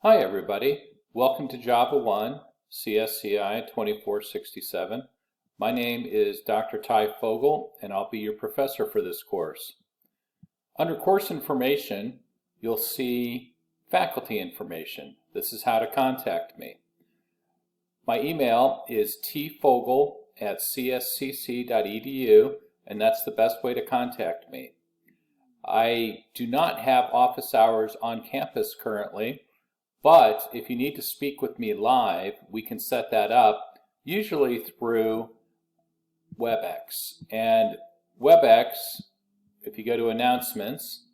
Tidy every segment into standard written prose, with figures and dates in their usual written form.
Hi everybody, welcome to Java 1 CSCI 2467. My name is Dr. Ty Fogel and I'll be your professor for this course. Under course information, you'll see faculty information. This is how to contact me. My email is tfogel@cscc.edu and that's the best way to contact me. I do not have office hours on campus currently, but if you need to speak with me live, we can set that up, usually through WebEx. And WebEx, if you go to announcements,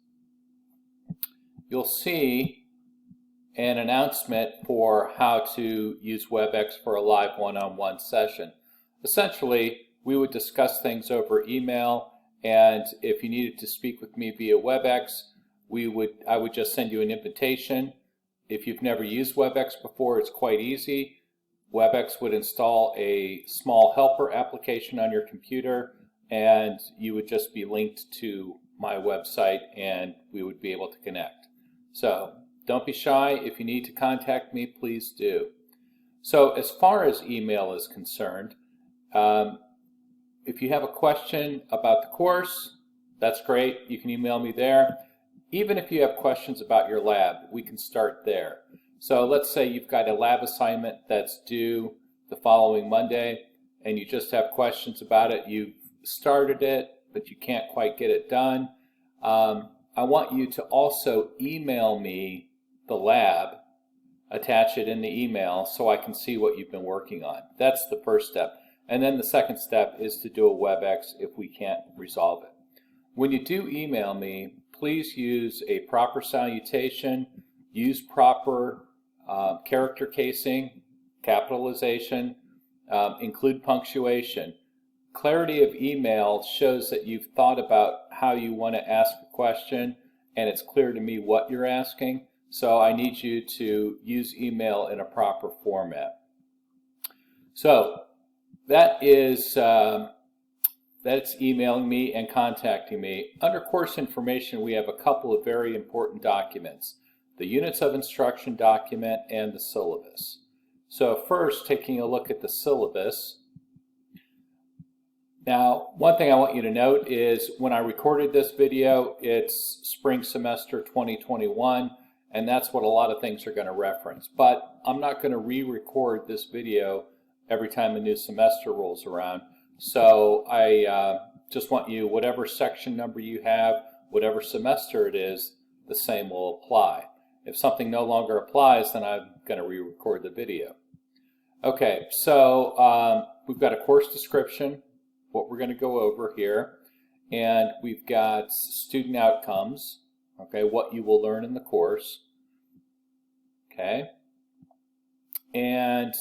you'll see an announcement for how to use WebEx for a live one-on-one session. Essentially, we would discuss things over email, and if you needed to speak with me via WebEx, I would just send you an invitation. If you've never used WebEx before, it's quite easy. WebEx would install a small helper application on your computer and you would just be linked to my website and we would be able to connect. So don't be shy. If you need to contact me, please do. So as far as email is concerned, if you have a question about the course, that's great. You can email me there. Even if you have questions about your lab, we can start there. So let's say you've got a lab assignment that's due the following Monday and you just have questions about it. You've started it, but you can't quite get it done. I want you to also email me the lab, attach it in the email so I can see what you've been working on. That's the first step. And then the second step is to do a WebEx if we can't resolve it. When you do email me, please use a proper salutation, use proper character casing, capitalization, include punctuation. Clarity of email shows that you've thought about how you want to ask a question and it's clear to me what you're asking. So I need you to use email in a proper format. So that is that's emailing me and contacting me. Under course information, we have a couple of very important documents: the units of instruction document and the syllabus. So first, taking a look at the syllabus. Now, one thing I want you to note is when I recorded this video, it's spring semester 2021, and that's what a lot of things are going to reference. But I'm not going to re-record this video every time a new semester rolls around. So I just want you, whatever section number you have, whatever semester it is, the same will apply. If something no longer applies, then I'm going to re-record the video. Okay, so we've got a course description, what we're going to go over here, and we've got student outcomes, okay, what you will learn in the course, okay, and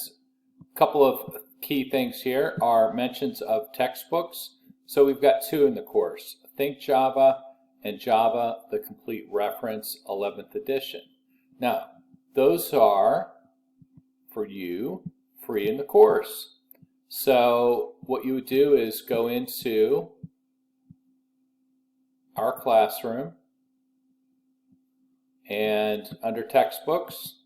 a couple of key things here are mentions of textbooks. So we've got two in the course, Think Java and Java, the Complete Reference 11th edition. Now, those are, for you, free in the course. So what you would do is go into our classroom and under textbooks.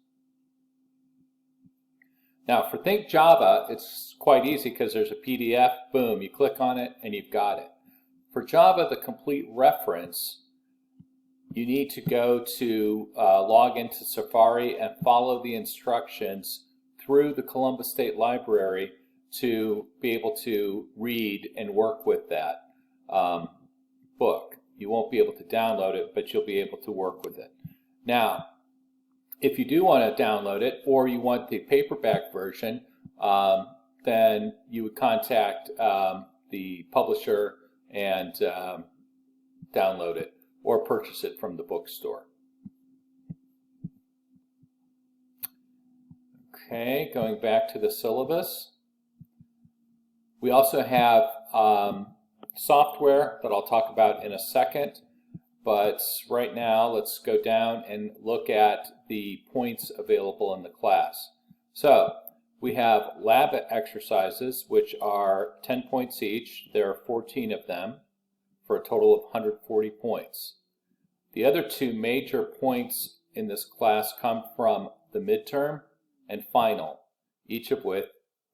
Now for Think Java, it's quite easy because there's a PDF, boom, you click on it and you've got it. For Java, the Complete Reference, you need to go to log into Safari and follow the instructions through the Columbus State Library to be able to read and work with that book. You won't be able to download it, but you'll be able to work with it. Now, if you do want to download it or you want the paperback version, then you would contact the publisher and download it or purchase it from the bookstore. Okay, going back to the syllabus. We also have software that I'll talk about in a second. But right now, let's go down and look at the points available in the class. So we have lab exercises, which are 10 points each. There are 14 of them for a total of 140 points. The other two major points in this class come from the midterm, and final, each of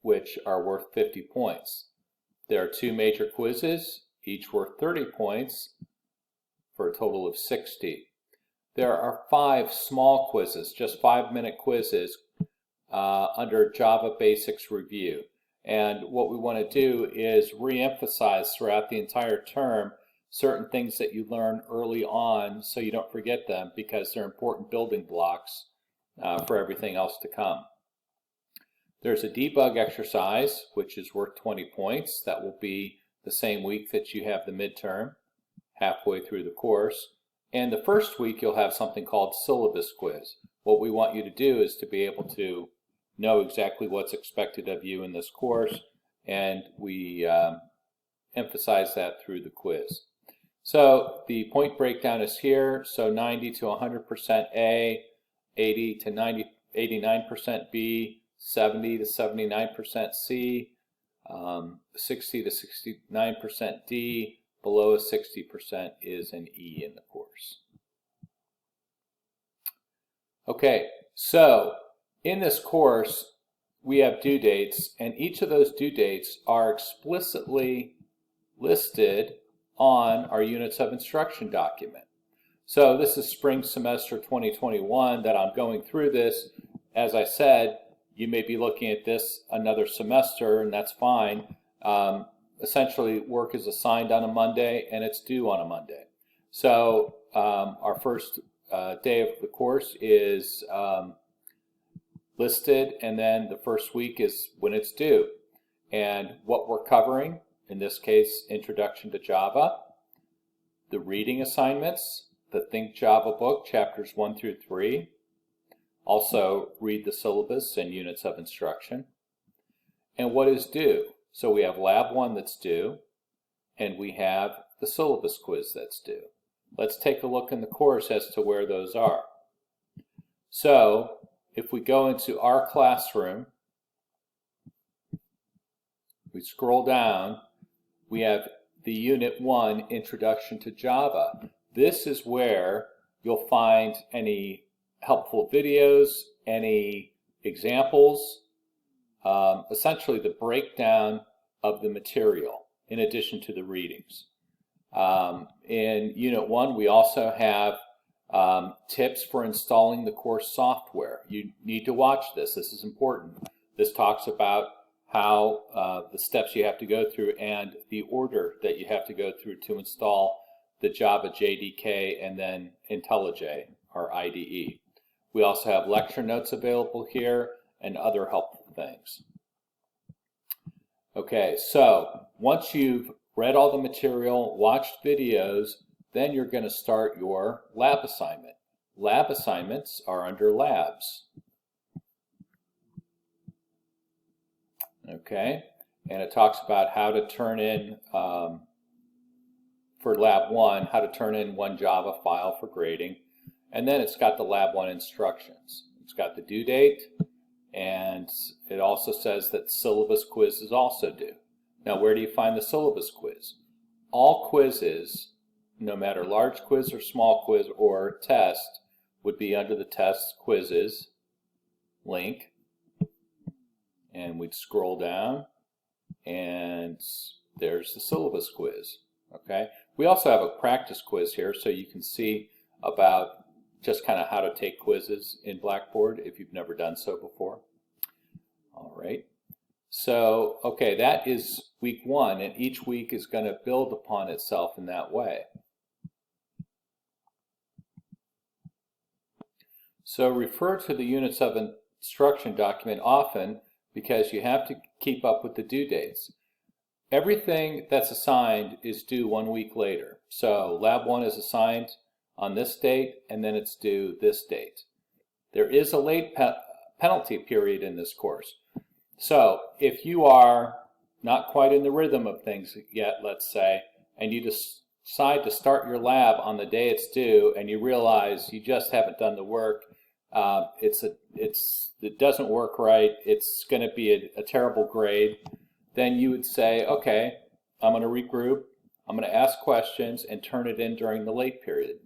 which are worth 50 points. There are 2 major quizzes, each worth 30 points, for a total of 60. There are 5 small quizzes, just 5-minute quizzes, under Java Basics Review. And what we want to do is re-emphasize throughout the entire term certain things that you learn early on so you don't forget them, because they're important building blocks for everything else to come. There's a debug exercise, which is worth 20 points. That will be the same week that you have the midterm, halfway through the course. And the first week you'll have something called Syllabus quiz. What we want you to do is to be able to know exactly what's expected of you in this course, and we emphasize that through the quiz. So the point breakdown is here. So 90 to 100% A, 80 to 89% B, 70 to 79% C, 60 to 69% D. Below a 60% is an E in the course. Okay, so in this course we have due dates, and each of those due dates are explicitly listed on our Units of Instruction document. So this is spring semester 2021 that I'm going through this. As I said, you may be looking at this another semester, and that's fine. Essentially, work is assigned on a Monday and it's due on a Monday. So our first day of the course is listed, and then the first week is when it's due. And what we're covering, in this case, Introduction to Java, the reading assignments, the Think Java book, chapters 1 through 3. Also, read the syllabus and Units of Instruction. And what is due? So we have Lab 1 that's due, and we have the syllabus quiz that's due. Let's take a look in the course as to where those are. So if we go into our classroom, we scroll down, we have the Unit 1, Introduction to Java. This is where you'll find any helpful videos, any examples, essentially the breakdown of the material in addition to the readings. In Unit 1 we also have tips for installing the course software. You need to watch this. This is important. This talks about how the steps you have to go through and the order that you have to go through to install the Java JDK and then IntelliJ, or IDE. We also have lecture notes available here and other helpful things. Okay, so once you've read all the material, watched videos, then you're going to start your lab assignment. Lab assignments are under labs. Okay, and it talks about how to turn in, for Lab 1, how to turn in one Java file for grading. And then it's got the Lab 1 instructions. It's got the due date, and it also says that syllabus quiz is also due. Now, where do you find the syllabus quiz? All quizzes, no matter large quiz or small quiz or test, would be under the Tests Quizzes link. And we'd scroll down, and there's the syllabus quiz. Okay. We also have a practice quiz here, so you can see about just kind of how to take quizzes in Blackboard if you've never done so before. All right. So, okay, that is week 1, and each week is going to build upon itself in that way. So refer to the Units of Instruction document often, because you have to keep up with the due dates. Everything that's assigned is due 1 week later. So Lab 1 is assigned on this date, and then it's due this date. There is a late penalty period in this course. So if you are not quite in the rhythm of things yet, let's say, and you decide to start your lab on the day it's due, and you realize you just haven't done the work, it doesn't work right, it's going to be a terrible grade, then you would say, okay, I'm going to regroup, I'm going to ask questions and turn it in during the late period.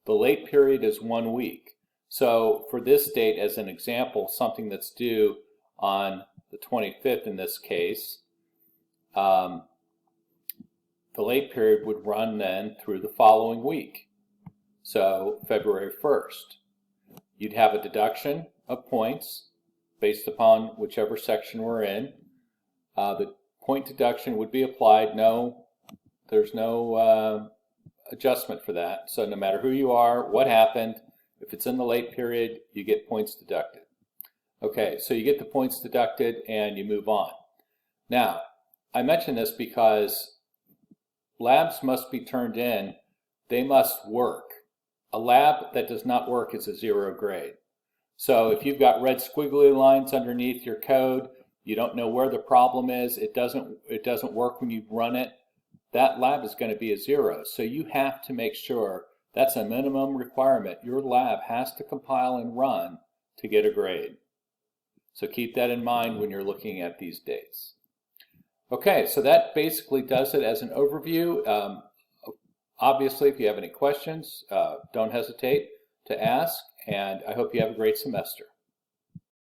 The late period is 1 week. So for this date, as an example, something that's due on the 25th in this case, the late period would run then through the following week. So February 1st. You'd have a deduction of points based upon whichever section we're in. The point deduction would be applied. There's no adjustment for that. So no matter who you are, what happened, if it's in the late period, you get points deducted. Okay, so you get the points deducted and you move on. Now, I mention this because labs must be turned in. They must work. A lab that does not work is a 0 grade. So if you've got red squiggly lines underneath your code, you don't know where the problem is, it doesn't work when you run it, that lab is going to be a 0. So you have to make sure that's a minimum requirement. Your lab has to compile and run to get a grade. So keep that in mind when you're looking at these dates. Okay, so that basically does it as an overview. Obviously, if you have any questions, don't hesitate to ask, and I hope you have a great semester.